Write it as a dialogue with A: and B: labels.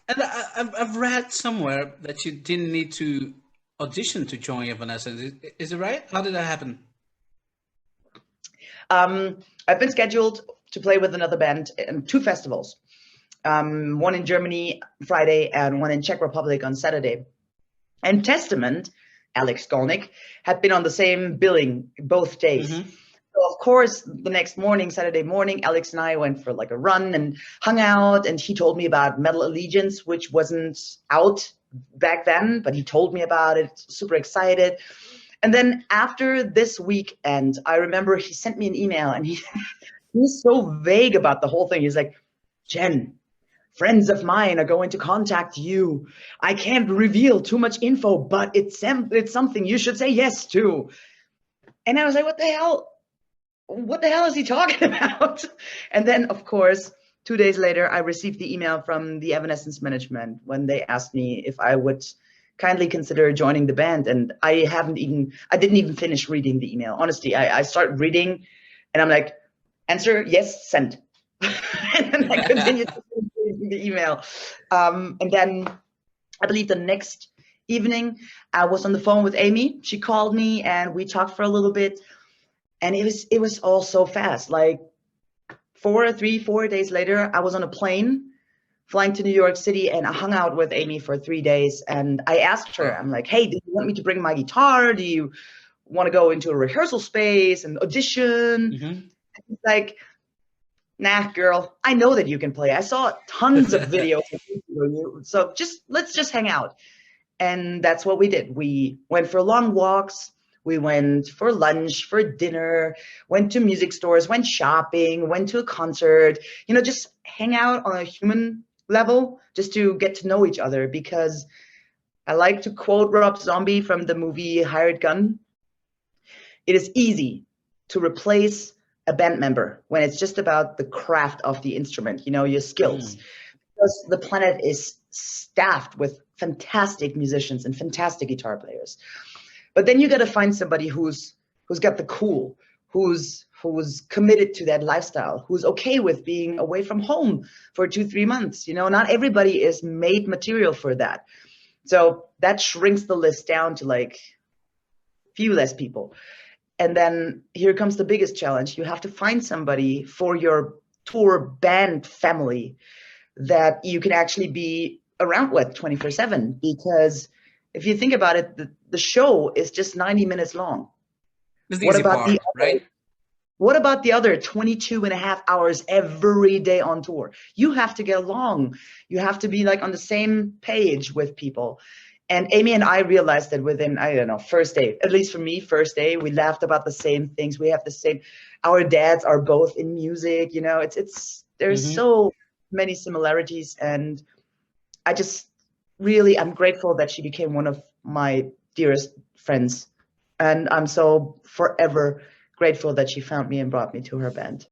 A: And I've read somewhere that you didn't need to audition to join Evanescence. Is it right? How did that happen?
B: I've been scheduled to play with another band in two festivals. One in Germany Friday and one in Czech Republic on Saturday. And Testament, Alex Skolnick, had been on the same billing both days.
A: Mm-hmm.
B: So of course, the next morning, Saturday morning, Alex and I went for like a run and hung out, and he told me about Metal Allegiance, which wasn't out back then, but he told me about it, super excited. And then after this weekend, I remember he sent me an email, and he was so vague about the whole thing. He's like, Jen, friends of mine are going to contact you. I can't reveal too much info, but it's something you should say yes to. And I was like, what the hell? What the hell is he talking about? And then, of course, 2 days later, I received the email from the Evanescence management when they asked me if I would kindly consider joining the band. And I didn't even finish reading the email. Honestly, I start reading and I'm like, answer, yes, send. And then I continued to read the email. And then I believe the next evening, I was on the phone with Amy. She called me and we talked for a little bit. And it was all so fast. Like 4 days later, I was on a plane flying to New York City, and I hung out with Amy for 3 days. And I asked her, I'm like, hey, do you want me to bring my guitar? Do you want to go into a rehearsal space and audition?
A: Mm-hmm.
B: Like, nah, girl, I know that you can play. I saw tons of videos of you, so let's just hang out. And that's what we did. We went for long walks. We went for lunch, for dinner, went to music stores, went shopping, went to a concert, just hang out on a human level, just to get to know each other. Because I like to quote Rob Zombie from the movie Hired Gun. It is easy to replace a band member when it's just about the craft of the instrument, your skills. Because the planet is staffed with fantastic musicians and fantastic guitar players. But then you got to find somebody who's got the cool, who's committed to that lifestyle, who's okay with being away from home for 2-3 months. Not everybody is made material for that. So that shrinks the list down to like few less people. And then here comes the biggest challenge. You have to find somebody for your tour band family that you can actually be around with 24/7, because if you think about it, the show is just 90 minutes long.
A: That's the easy part, right?
B: What about the other 22 and a half hours every day on tour? You have to get along. You have to be like on the same page with people. And Amy and I realized that within, I don't know, first day, at least for me, first day, we laughed about the same things. We have the same, our dads are both in music, there's so many similarities. And I just really, I'm grateful that she became one of my dearest friends. And I'm so forever grateful that she found me and brought me to her band.